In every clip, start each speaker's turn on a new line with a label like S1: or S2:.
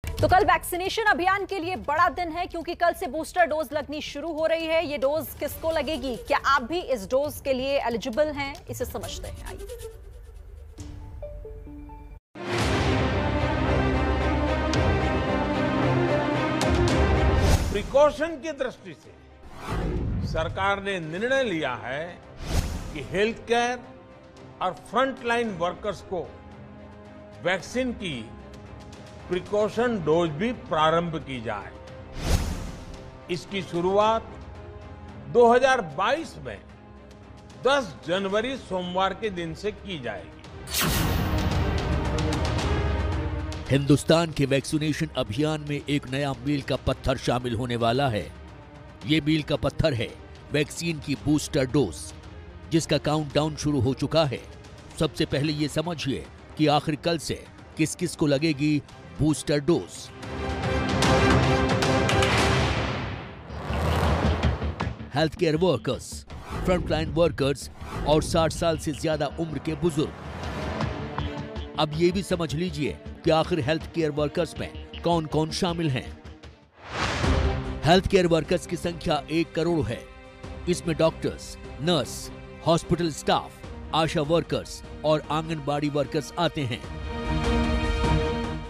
S1: तो कल वैक्सीनेशन अभियान के लिए बड़ा दिन है क्योंकि कल से बूस्टर डोज लगनी शुरू हो रही है। ये डोज किसको लगेगी, क्या आप भी इस डोज के लिए एलिजिबल हैं, इसे समझते हैं। आइए।
S2: प्रिकॉशन की दृष्टि से सरकार ने निर्णय लिया है कि हेल्थ केयर और फ्रंटलाइन वर्कर्स को वैक्सीन की प्रिकॉशन डोज भी प्रारंभ की जाए। इसकी शुरुआत 2022 में 10 जनवरी सोमवार के दिन से की जाएगी।
S3: हिंदुस्तान के वैक्सीनेशन अभियान में एक नया मील का पत्थर शामिल होने वाला है। ये मील का पत्थर है वैक्सीन की बूस्टर डोज, जिसका काउंटडाउन शुरू हो चुका है। सबसे पहले ये समझिए कि आखिर कल से किस किस को लगेगी booster dose. Health care workers, frontline workers और 60 साल से ज्यादा उम्र के बुजुर्ग। अब ये भी समझ लीजिए कि आखिर हेल्थ केयर वर्कर्स में कौन कौन शामिल हैं। हेल्थ केयर वर्कर्स की संख्या 1 करोड़ है। इसमें डॉक्टर्स, नर्स, हॉस्पिटल स्टाफ, आशा वर्कर्स और आंगनबाड़ी वर्कर्स आते हैं।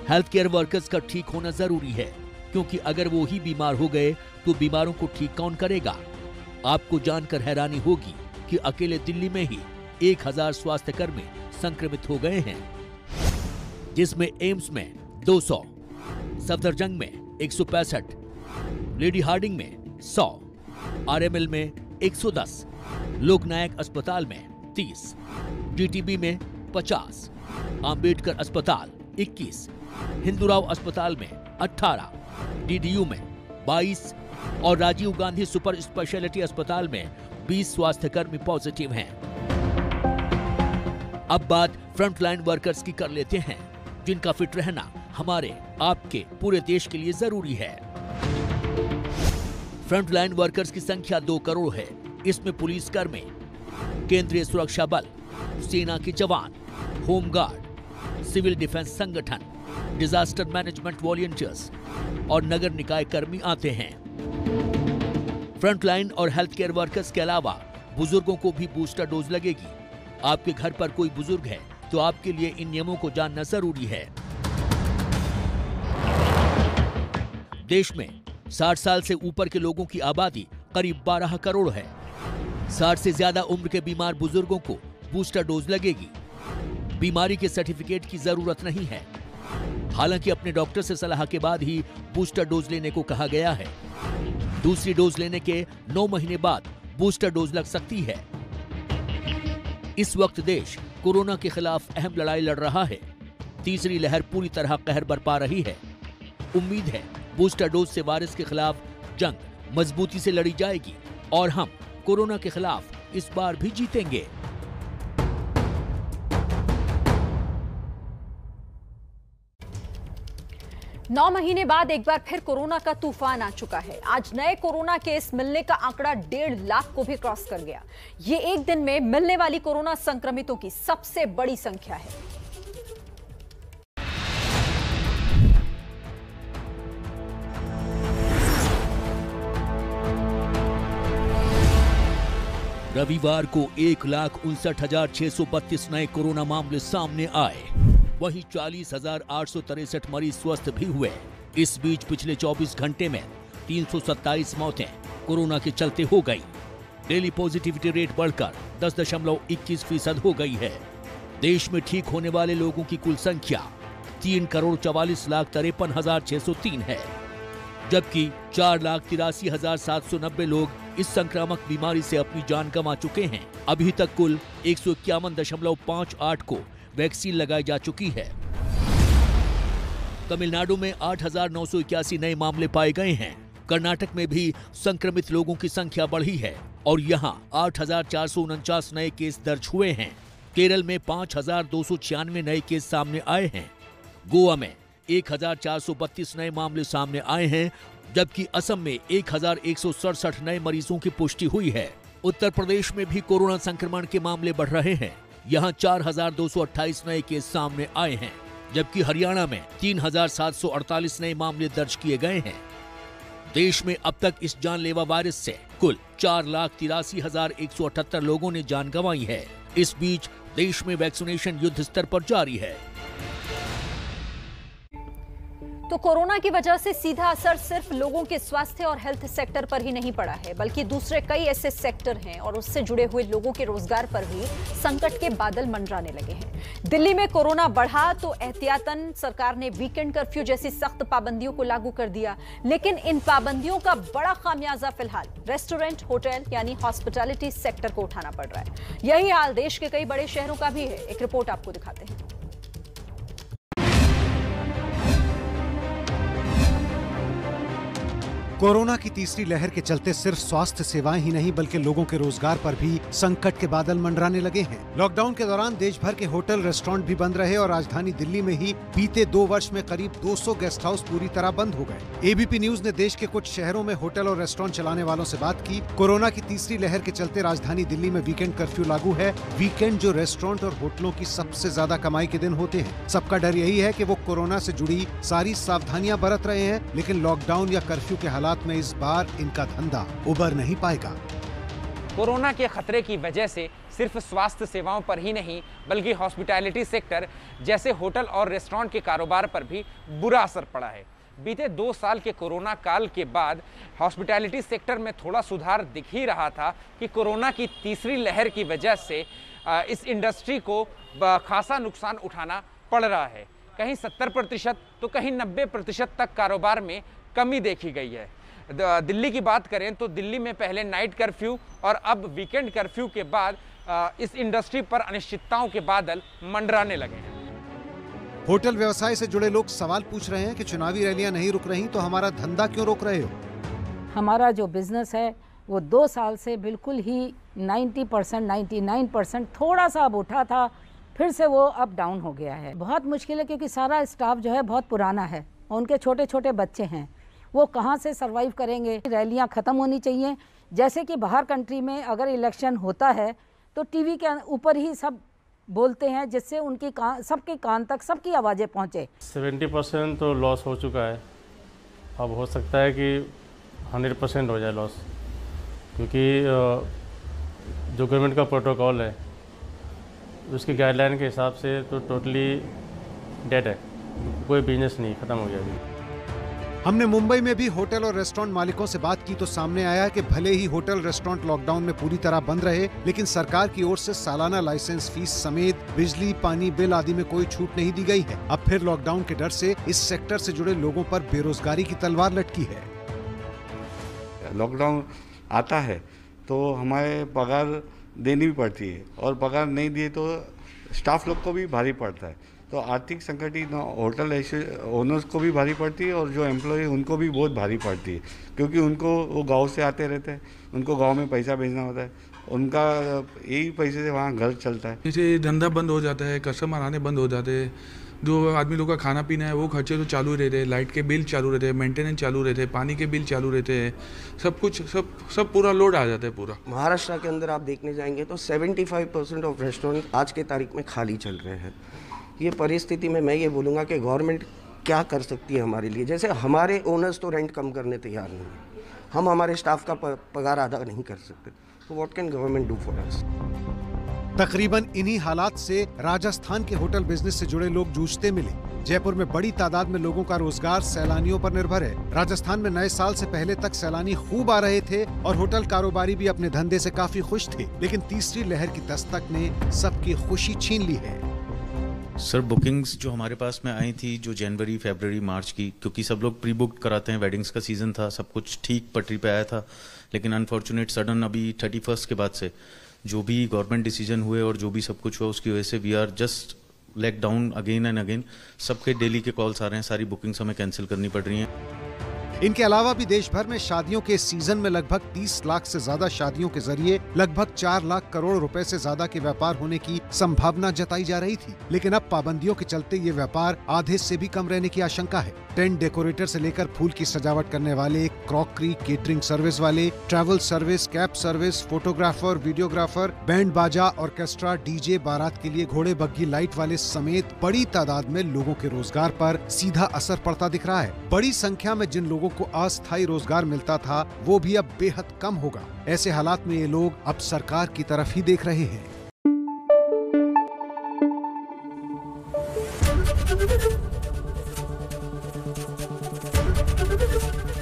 S3: हेल्थ केयर वर्कर्स का ठीक होना जरूरी है, क्योंकि अगर वो ही बीमार हो गए तो बीमारों को ठीक कौन करेगा। आपको जानकर हैरानी होगी कि अकेले दिल्ली में ही 1000 स्वास्थ्यकर्मी संक्रमित हो गए हैं, जिसमें एम्स में 200, सफदरजंग में 165, लेडी हार्डिंग में 100, आरएमएल में 110, लोकनायक अस्पताल में 30, टीटीबी में 50, अंबेडकर अस्पताल 21, हिंदूराव अस्पताल में 18, डीडीयू में 22 और राजीव गांधी सुपर स्पेशलिटी अस्पताल में 20 स्वास्थ्यकर्मी पॉजिटिव हैं। अब बात फ्रंटलाइन वर्कर्स की कर लेते हैं, जिनका फिट रहना हमारे, आपके, पूरे देश के लिए जरूरी है। फ्रंटलाइन वर्कर्स की संख्या 2 करोड़ है। इसमें पुलिसकर्मी, केंद्रीय सुरक्षा बल, सेना के जवान, होमगार्ड, सिविल डिफेंस संगठन, डिजास्टर मैनेजमेंट वॉलंटियर्स और नगर निकाय कर्मी आते हैं। फ्रंटलाइन और हेल्थ केयर वर्कर्स के अलावा बुजुर्गों को भी बूस्टर डोज लगेगी। आपके घर पर कोई बुजुर्ग है तो आपके लिए इन नियमों को जानना जरूरी है। देश में 60 साल से ऊपर के लोगों की आबादी करीब 12 करोड़ है। 60 से ज्यादा उम्र के बीमार बुजुर्गों को बूस्टर डोज लगेगी। बीमारी के सर्टिफिकेट की जरूरत नहीं है। हालांकि अपने डॉक्टर से सलाह के बाद ही बूस्टर डोज लेने को कहा गया है। दूसरी डोज लेने के 9 महीने बाद बूस्टर डोज लग सकती है। इस वक्त देश कोरोना के खिलाफ अहम लड़ाई लड़ रहा है। तीसरी लहर पूरी तरह कहर बरपा रही है। उम्मीद है बूस्टर डोज से वायरस के खिलाफ जंग मजबूती से लड़ी जाएगी और हम कोरोना के खिलाफ इस बार भी जीतेंगे।
S1: नौ महीने बाद एक बार फिर कोरोना का तूफान आ चुका है। आज नए कोरोना केस मिलने का आंकड़ा 1.5 लाख को भी क्रॉस कर गया। ये एक दिन में मिलने वाली कोरोना संक्रमितों की सबसे बड़ी संख्या है।
S3: रविवार को 1,59,632 नए कोरोना मामले सामने आए। वहीं 40,863 मरीज स्वस्थ भी हुए। इस बीच पिछले 24 घंटे में 327 मौतें कोरोना के चलते हो गई। डेली पॉजिटिविटी रेट बढ़कर 10.21% हो गई है। देश में ठीक होने वाले लोगों की कुल संख्या 3,44,53,603 है, जबकि 4,83,790 लोग इस संक्रामक बीमारी से अपनी जान गंवा चुके हैं। अभी तक कुल 151.58 को वैक्सीन लगाई जा चुकी है। तमिलनाडु में 8,981 नए मामले पाए गए हैं। कर्नाटक में भी संक्रमित लोगों की संख्या बढ़ी है और यहां 8,449 नए केस दर्ज हुए हैं। केरल में 5,296 नए केस सामने आए हैं। गोवा में 1,432 नए मामले सामने आए हैं, जबकि असम में 1,167 नए मरीजों की पुष्टि हुई है। उत्तर प्रदेश में भी कोरोना संक्रमण के मामले बढ़ रहे हैं। यहां 4,228 नए केस सामने आए हैं। जबकि हरियाणा में 3,748 नए मामले दर्ज किए गए हैं। देश में अब तक इस जानलेवा वायरस से कुल 4,83,178 लोगों ने जान गंवाई है। इस बीच देश में वैक्सीनेशन युद्ध स्तर पर जारी है।
S1: तो कोरोना की वजह से सीधा असर सिर्फ लोगों के स्वास्थ्य और हेल्थ सेक्टर पर ही नहीं पड़ा है, बल्कि दूसरे कई ऐसे सेक्टर हैं और उससे जुड़े हुए लोगों के रोजगार पर भी संकट के बादल मंडराने लगे हैं। दिल्ली में कोरोना बढ़ा तो एहतियातन सरकार ने वीकेंड कर्फ्यू जैसी सख्त पाबंदियों को लागू कर दिया, लेकिन इन पाबंदियों का बड़ा खामियाजा फिलहाल रेस्टोरेंट, होटल यानी हॉस्पिटैलिटी सेक्टर को उठाना पड़ रहा है। यही हाल देश के कई बड़े शहरों का भी है। एक रिपोर्ट आपको दिखाते हैं।
S4: कोरोना की तीसरी लहर के चलते सिर्फ स्वास्थ्य सेवाएं ही नहीं बल्कि लोगों के रोजगार पर भी संकट के बादल मंडराने लगे हैं। लॉकडाउन के दौरान देश भर के होटल, रेस्टोरेंट भी बंद रहे और राजधानी दिल्ली में ही बीते 2 वर्ष में करीब 200 गेस्ट हाउस पूरी तरह बंद हो गए। एबीपी न्यूज ने देश के कुछ शहरों में होटल और रेस्टोरेंट चलाने वालों से बात की। कोरोना की तीसरी लहर के चलते राजधानी दिल्ली में वीकेंड कर्फ्यू लागू है। वीकेंड जो रेस्टोरेंट और होटलों की सबसे ज्यादा कमाई के दिन होते हैं। सबका डर यही है कि वो कोरोना से जुड़ी सारी सावधानियां बरत रहे हैं, लेकिन लॉकडाउन या कर्फ्यू के हालात में इस बार इनका धंधा उबर नहीं पाएगा।
S5: कोरोना के खतरे की वजह से सिर्फ स्वास्थ्य सेवाओं पर ही नहीं बल्कि हॉस्पिटैलिटी सेक्टर जैसे होटल और रेस्टोरेंट के कारोबार पर भी बुरा असर पड़ा है। बीते 2 साल के कोरोना काल के बाद हॉस्पिटैलिटी सेक्टर में थोड़ा सुधार दिख ही रहा था कि कोरोना की तीसरी लहर की वजह से इस इंडस्ट्री को खासा नुकसान उठाना पड़ रहा है। कहीं 70% तो कहीं 90% तक कारोबार में कमी देखी गई है। दिल्ली की बात करें तो दिल्ली में पहले नाइट कर्फ्यू और अब वीकेंड कर्फ्यू के बाद इस इंडस्ट्री पर अनिश्चितताओं के बादल मंडराने लगे हैं।
S4: होटल व्यवसाय से जुड़े लोग सवाल पूछ रहे हैं कि चुनावी रैलियां नहीं रुक रही तो हमारा धंधा क्यों रोक रहे हो।
S6: हमारा जो बिजनेस है वो 2 साल से बिल्कुल ही 90%, 99% थोड़ा सा अब उठा था, फिर से वो अब डाउन हो गया है। बहुत मुश्किल है क्योंकि सारा स्टाफ जो है बहुत पुराना है और उनके छोटे छोटे बच्चे हैं, वो कहाँ से सरवाइव करेंगे। रैलियाँ ख़त्म होनी चाहिए। जैसे कि बाहर कंट्री में अगर इलेक्शन होता है तो टीवी के ऊपर ही सब बोलते हैं, जिससे उनकी सबके कान तक सबकी आवाज़ें पहुँचे।
S7: 70% तो लॉस हो चुका है, अब हो सकता है कि 100% हो जाए लॉस, क्योंकि जो गवर्नमेंट का प्रोटोकॉल है उसकी गाइडलाइन के हिसाब से तो टोटली डेड है, कोई बिजनेस नहीं, ख़त्म हो गया अभी।
S4: हमने मुंबई में भी होटल और रेस्टोरेंट मालिकों से बात की तो सामने आया कि भले ही होटल रेस्टोरेंट लॉकडाउन में पूरी तरह बंद रहे, लेकिन सरकार की ओर से सालाना लाइसेंस फीस समेत बिजली, पानी बिल आदि में कोई छूट नहीं दी गई है। अब फिर लॉकडाउन के डर से इस सेक्टर से जुड़े लोगों पर बेरोजगारी की तलवार लटकी है।
S8: लॉकडाउन आता है तो हमारे पगार देनी भी पड़ती है और पगार नहीं दिए तो स्टाफ लोग को भी भारी पड़ता है। तो आर्थिक संकट ही होटल ओनर्स को भी भारी पड़ती है और जो एम्प्लॉय उनको भी बहुत भारी पड़ती है, क्योंकि उनको वो गांव से आते रहते हैं, उनको गांव में पैसा भेजना होता है, उनका यही पैसे से वहाँ घर चलता है।
S9: जैसे धंधा बंद हो जाता है, कस्टमर आने बंद हो जाते हैं, जो आदमी लोग का खाना पीना है वो खर्चे तो चालू रहते हैं, लाइट के बिल चालू रहते हैं, मेंटेनेंस चालू रहते हैं, पानी के बिल चालू रहते हैं, सब कुछ सब पूरा लोड आ जाता है पूरा।
S10: महाराष्ट्र के अंदर आप देखने जाएंगे तो 75% ऑफ रेस्टोरेंट आज के तारीख में खाली चल रहे हैं। ये परिस्थिति में मैं ये बोलूँगा कि गवर्नमेंट क्या कर सकती है हमारे लिए। जैसे हमारे ओनर्स तो रेंट कम करने तैयार नहीं है, हम हमारे स्टाफ का पगार आधा नहीं कर सकते, तो what can government do for us.
S4: तकरीबन इन्हीं हालात से राजस्थान के होटल बिजनेस से जुड़े लोग जूझते मिले। जयपुर में बड़ी तादाद में लोगों का रोजगार सैलानियों पर निर्भर है। राजस्थान में नए साल से पहले तक सैलानी खूब आ रहे थे और होटल कारोबारी भी अपने धंधे से काफी खुश थे, लेकिन तीसरी लहर की दस्तक ने सबकी खुशी छीन ली है।
S11: सर, बुकिंग्स जो हमारे पास में आई थी जो जनवरी, फरवरी, मार्च की, क्योंकि सब लोग प्री बुक्ड कराते हैं, वेडिंग्स का सीजन था, सब कुछ ठीक पटरी पे आया था, लेकिन अनफॉर्चुनेट सडन अभी 31 के बाद से जो भी गवर्नमेंट डिसीजन हुए और जो भी सब कुछ हुआ उसकी वजह से we are just let down again and again. सबके डेली के कॉल्स आ रहे हैं, सारी बुकिंग्स हमें कैंसिल करनी पड़ रही हैं।
S4: इनके अलावा भी देश भर में शादियों के सीजन में लगभग 30 लाख से ज्यादा शादियों के जरिए लगभग 4 लाख करोड़ रुपए से ज्यादा के व्यापार होने की संभावना जताई जा रही थी। लेकिन अब पाबंदियों के चलते ये व्यापार आधे से भी कम रहने की आशंका है। टेंट डेकोरेटर से लेकर फूल की सजावट करने वाले, क्रॉकरी, केटरिंग सर्विस वाले, travel service, cab service, photographer, videographer, band बाजा, ऑर्केस्ट्रा, डीजे, बारात के लिए घोड़े, बग्गी, लाइट वाले समेत बड़ी तादाद में लोगों के रोजगार पर सीधा असर पड़ता दिख रहा है। बड़ी संख्या में जिन लोगों को अस्थायी रोजगार मिलता था वो भी अब बेहद कम होगा। ऐसे हालात में ये लोग अब सरकार की तरफ ही देख रहे हैं।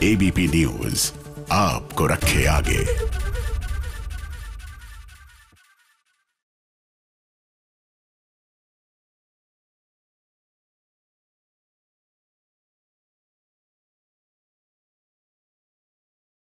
S12: एबीपी न्यूज आपको रखे आगे।